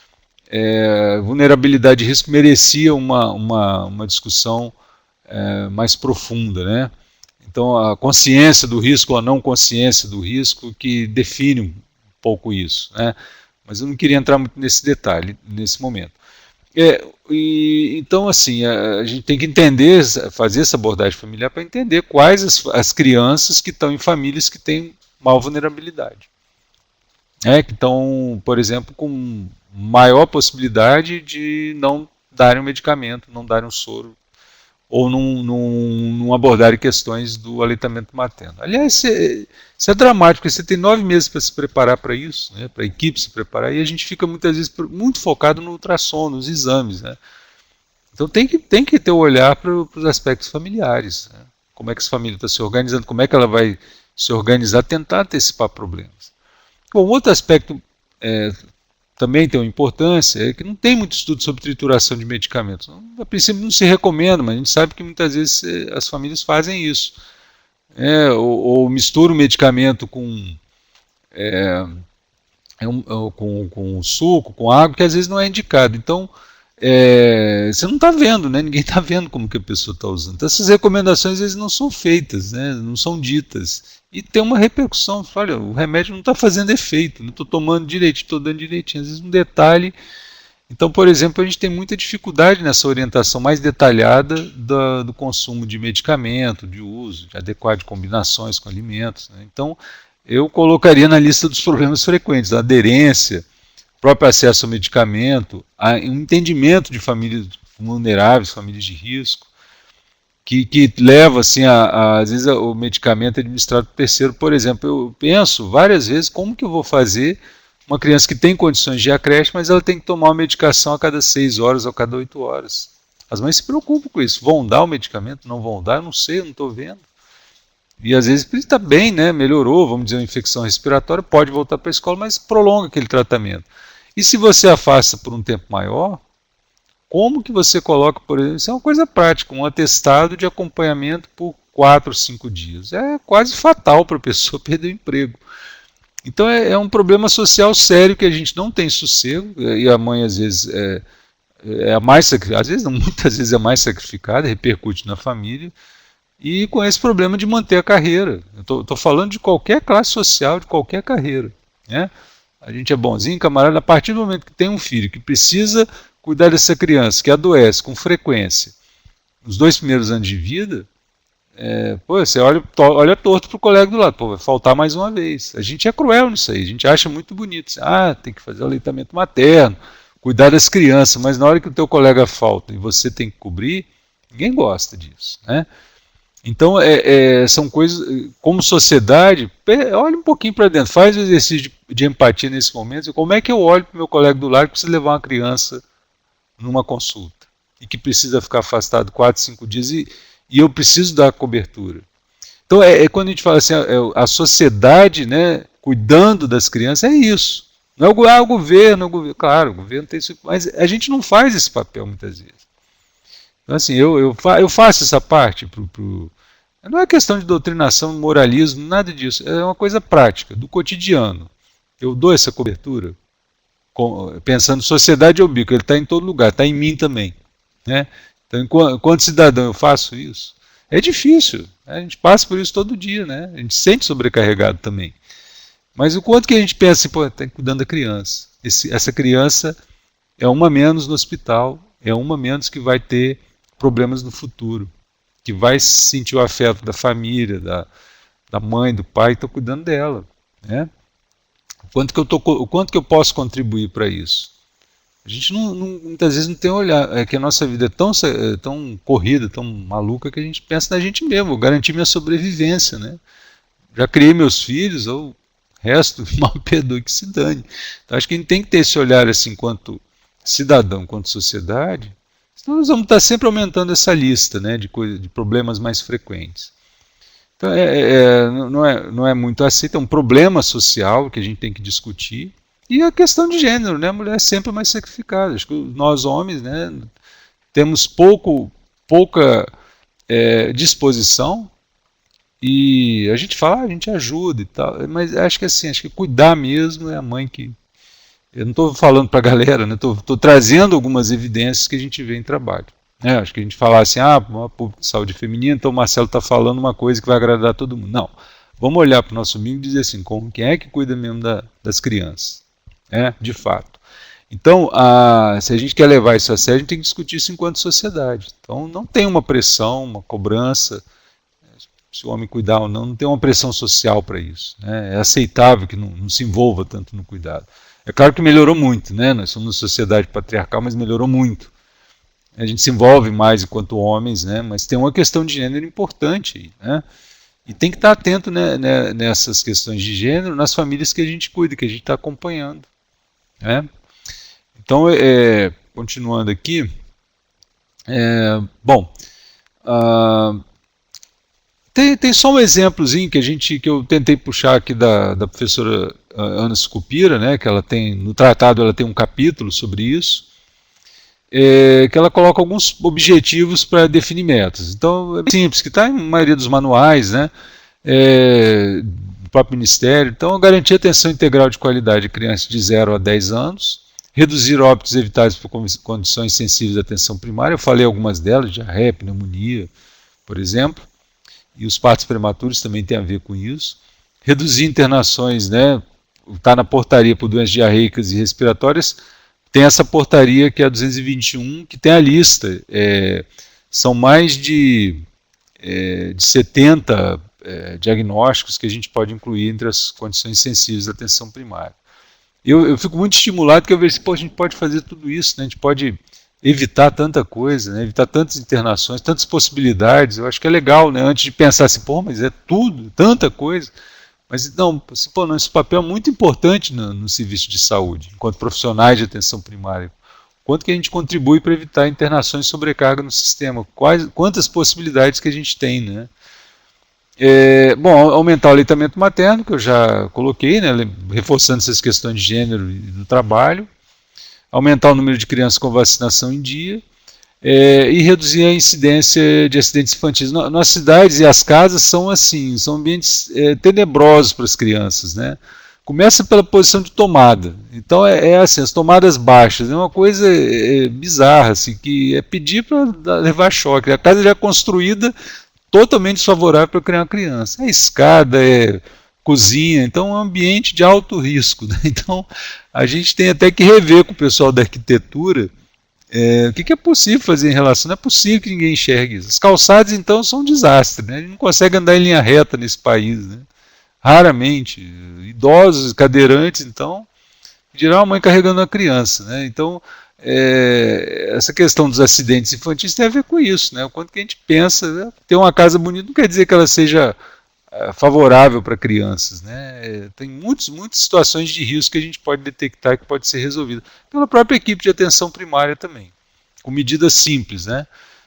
vulnerabilidade e risco merecia uma discussão mais profunda, né? Então, a consciência do risco ou a não consciência do risco que define um pouco isso, né? Mas eu não queria entrar muito nesse detalhe, nesse momento. Então, assim, a gente tem que entender, fazer essa abordagem familiar para entender quais as crianças que estão em famílias que têm maior vulnerabilidade. Que estão, por exemplo, com maior possibilidade de não darem um medicamento, não darem um soro, ou não abordarem questões do aleitamento materno. Aliás, isso é dramático, porque você tem 9 meses para se preparar para isso, né, para a equipe se preparar, e a gente fica muitas vezes muito focado no ultrassom, nos exames, né? Então tem que ter o olhar para os aspectos familiares, né? Como é que essa família está se organizando, como é que ela vai se organizar, tentar antecipar problemas. Bom, outro aspecto também tem uma importância, é que não tem muito estudo sobre trituração de medicamentos. A princípio não se recomenda, mas a gente sabe que muitas vezes as famílias fazem isso. Ou mistura o medicamento com suco, com água, que às vezes não é indicado. Então, você não está vendo, né? Ninguém está vendo como que a pessoa está usando. Então, essas recomendações às vezes não são feitas, né? Não são ditas. E tem uma repercussão. Olha, o remédio não está fazendo efeito, não estou tomando direitinho, estou dando direitinho. Às vezes um detalhe. Então, por exemplo, a gente tem muita dificuldade nessa orientação mais detalhada do consumo de medicamento, de uso, de adequar combinações com alimentos, né? Então, eu colocaria na lista dos problemas frequentes, a aderência, próprio acesso ao medicamento, um entendimento de famílias vulneráveis, famílias de risco, que leva, assim, às vezes, o medicamento é administrado por terceiro. Por exemplo, eu penso várias vezes como que eu vou fazer uma criança que tem condições de ir à creche, mas ela tem que tomar uma medicação a cada 6 horas ou a cada 8 horas. As mães se preocupam com isso. Vão dar o medicamento? Não vão dar? Eu não sei, eu não estou vendo. E às vezes está bem, né? Melhorou, vamos dizer, uma infecção respiratória, pode voltar para a escola, mas prolonga aquele tratamento. E se você afasta por um tempo maior, como que você coloca, por exemplo, isso é uma coisa prática, um atestado de acompanhamento por 4 ou 5 dias. É quase fatal para a pessoa perder o emprego. Então é um problema social sério que a gente não tem sossego, e a mãe às vezes é a mais sacrificada, às vezes não, muitas vezes é mais sacrificada, repercute na família, e com esse problema de manter a carreira. Eu estou falando de qualquer classe social, de qualquer carreira, né? A gente é bonzinho, camarada, a partir do momento que tem um filho que precisa cuidar dessa criança, que adoece com frequência, nos 2 primeiros anos de vida, você olha torto para o colega do lado, vai faltar mais uma vez. A gente é cruel nisso aí, a gente acha muito bonito. Tem que fazer o aleitamento materno, cuidar das crianças, mas na hora que o teu colega falta e você tem que cobrir, ninguém gosta disso, né? Então, são coisas, como sociedade, olha um pouquinho para dentro, faz o exercício de empatia nesse momento. Como é que eu olho para o meu colega do lado que precisa levar uma criança numa consulta e que precisa ficar afastado 4, 5 dias e eu preciso dar cobertura? Então, quando a gente fala assim, a sociedade, né, cuidando das crianças, é isso. Não é o governo, claro, o governo tem isso, mas a gente não faz esse papel muitas vezes. Então, assim, eu faço essa parte. Não é questão de doutrinação, moralismo, nada disso. É uma coisa prática, do cotidiano. Eu dou essa cobertura, pensando sociedade é o bico, ele está em todo lugar, está em mim também, né? Então, enquanto cidadão, eu faço isso. É difícil, né? A gente passa por isso todo dia, né? A gente se sente sobrecarregado também. Mas o quanto que a gente pensa assim, está cuidando da criança. Essa criança é uma menos no hospital, é uma menos que vai ter problemas no futuro, que vai sentir o afeto da família, da mãe, do pai, estou cuidando dela, né? O quanto que eu posso contribuir para isso? A gente muitas vezes não tem olhar, que a nossa vida é tão corrida, tão maluca, que a gente pensa na gente mesmo, garantir minha sobrevivência, né? Já criei meus filhos, ou o resto, mal perdoe que se dane. Então acho que a gente tem que ter esse olhar assim, enquanto cidadão, enquanto sociedade. Senão nós vamos estar sempre aumentando essa lista, né, de problemas mais frequentes. Então, não é muito aceito, é um problema social que a gente tem que discutir. E a questão de gênero, né? A mulher é sempre mais sacrificada. Acho que nós homens, né, temos pouca disposição, e a gente fala, a gente ajuda e tal, mas acho que assim, acho que cuidar mesmo é a mãe que... Eu não estou falando para a galera, né? Estou trazendo algumas evidências que a gente vê em trabalho. Acho que a gente falar assim, uma público de saúde feminina, então o Marcelo está falando uma coisa que vai agradar todo mundo. Não. Vamos olhar para o nosso amigo e dizer assim, quem é que cuida mesmo das crianças? De fato. Então, se a gente quer levar isso a sério, a gente tem que discutir isso enquanto sociedade. Então, não tem uma pressão, uma cobrança, se o homem cuidar ou não, não tem uma pressão social para isso. É aceitável que não se envolva tanto no cuidado. É claro que melhorou muito, né? Nós somos uma sociedade patriarcal, mas melhorou muito. A gente se envolve mais enquanto homens, né? Mas tem uma questão de gênero importante, né? E tem que estar atento, né, nessas questões de gênero nas famílias que a gente cuida, que a gente está acompanhando. Né? Então, continuando aqui, tem só um exemplozinho que eu tentei puxar aqui da professora Ana Sucupira, né, que ela tem, no tratado ela tem um capítulo sobre isso, que ela coloca alguns objetivos para definir metas. Então, é simples, que está em maioria dos manuais, né, do próprio Ministério. Então, garantir atenção integral de qualidade de crianças de 0 a 10 anos, reduzir óbitos evitáveis por condições sensíveis à atenção primária. Eu falei algumas delas, diarreia, pneumonia, por exemplo, e os partos prematuros também têm a ver com isso. Reduzir internações, né, está na portaria por doenças diarreicas e respiratórias. Tem essa portaria que é a 221, que tem a lista. São mais de 70 diagnósticos que a gente pode incluir entre as condições sensíveis à atenção primária. Eu fico muito estimulado que eu vejo que a gente pode fazer tudo isso, né? A gente pode evitar tanta coisa, né? Evitar tantas internações, tantas possibilidades. Eu acho que é legal, né? Antes de pensar assim, mas é tudo, tanta coisa. Mas não, esse papel é muito importante no serviço de saúde, enquanto profissionais de atenção primária. Quanto que a gente contribui para evitar internações e sobrecarga no sistema? Quantas possibilidades que a gente tem, né? Aumentar o aleitamento materno, que eu já coloquei, né, reforçando essas questões de gênero e do trabalho. Aumentar o número de crianças com vacinação em dia. E reduzir a incidência de acidentes infantis. Nas cidades e as casas são assim, são ambientes tenebrosos para as crianças, né? Começa pela posição de tomada. Então assim, as tomadas baixas, é uma coisa bizarra, assim, que é pedir para levar choque. A casa já é construída totalmente desfavorável para criar uma criança. É escada, cozinha, então é um ambiente de alto risco. Né? Então a gente tem até que rever com o pessoal da arquitetura o que é possível fazer em relação. Não é possível que ninguém enxergue isso. As calçadas, então, são um desastre. Né? A gente não consegue andar em linha reta nesse país. Né? Raramente. Idosos, cadeirantes, então, dirá uma mãe carregando uma criança. Né? Então, essa questão dos acidentes infantis tem a ver com isso. Né? O quanto que a gente pensa, né? Ter uma casa bonita não quer dizer que ela seja favorável para crianças. Né? Tem muitas situações de risco que a gente pode detectar que pode ser resolvida pela própria equipe de atenção primária também, com medidas simples. Né?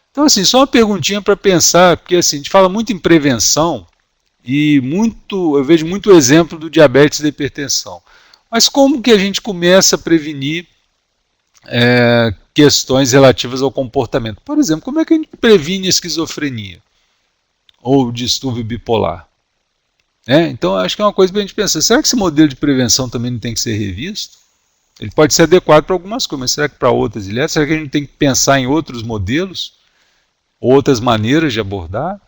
Então, assim, só uma perguntinha para pensar, porque assim, a gente fala muito em prevenção e eu vejo muito exemplo do diabetes e da hipertensão. Mas como que a gente começa a prevenir questões relativas ao comportamento? Por exemplo, como é que a gente previne a esquizofrenia ou distúrbio bipolar? Então, acho que é uma coisa para a gente pensar. Será que esse modelo de prevenção também não tem que ser revisto? Ele pode ser adequado para algumas coisas, mas será que para outras ele é? Será que a gente tem que pensar em outros modelos? Outras maneiras de abordar?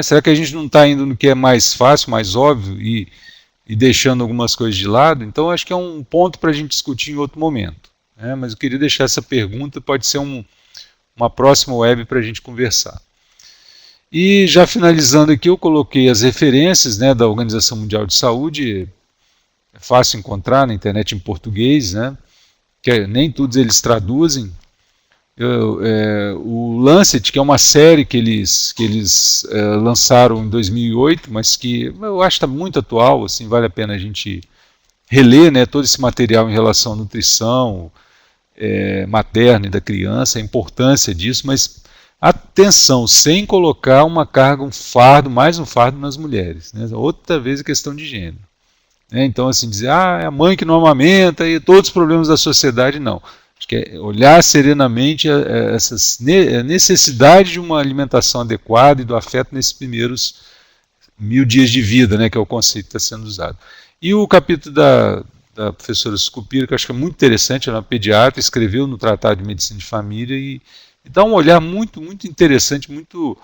Será que a gente não está indo no que é mais fácil, mais óbvio e deixando algumas coisas de lado? Então, acho que é um ponto para a gente discutir em outro momento. Mas eu queria deixar essa pergunta, pode ser uma próxima web para a gente conversar. E já finalizando aqui, eu coloquei as referências, né, da Organização Mundial de Saúde. É fácil encontrar na internet em português, né, que nem todos eles traduzem. O Lancet, que é uma série que eles lançaram em 2008, mas que eu acho que está muito atual, assim, vale a pena a gente reler, né, todo esse material em relação à nutrição materna e da criança, a importância disso, mas Atenção, sem colocar uma carga, um fardo, mais um fardo nas mulheres, né? Outra vez a questão de gênero. Né? Então, assim, dizer, é a mãe que não amamenta e todos os problemas da sociedade, não. Acho que é olhar serenamente a necessidade de uma alimentação adequada e do afeto nesses primeiros 1000 dias de vida, né, que é o conceito que está sendo usado. E o capítulo da professora Sucupira, que eu acho que é muito interessante, ela é uma pediatra, escreveu no Tratado de Medicina de Família e dá um olhar muito, muito interessante, muito,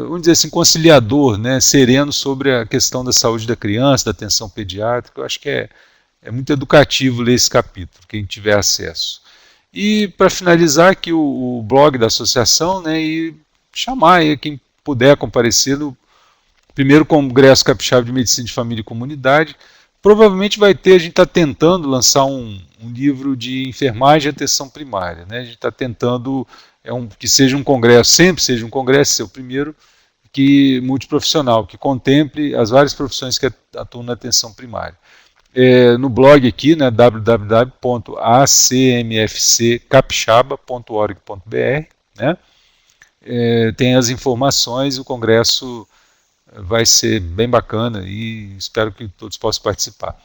vamos dizer assim, conciliador, né, sereno sobre a questão da saúde da criança, da atenção pediátrica. Eu acho que é muito educativo ler esse capítulo, quem tiver acesso. E para finalizar aqui o blog da associação, né, e chamar aí quem puder comparecer no primeiro Congresso Capixaba de Medicina de Família e Comunidade. Provavelmente vai ter, a gente está tentando lançar um livro de enfermagem e atenção primária. Né? A gente está tentando que seja um congresso, sempre seja um congresso, ser o primeiro, que multiprofissional, que contemple as várias profissões que atuam na atenção primária. No blog aqui, né, www.acmfccapixaba.org.br, né, tem as informações. O congresso vai ser bem bacana e espero que todos possam participar.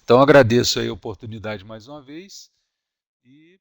Então agradeço aí a oportunidade mais uma vez. E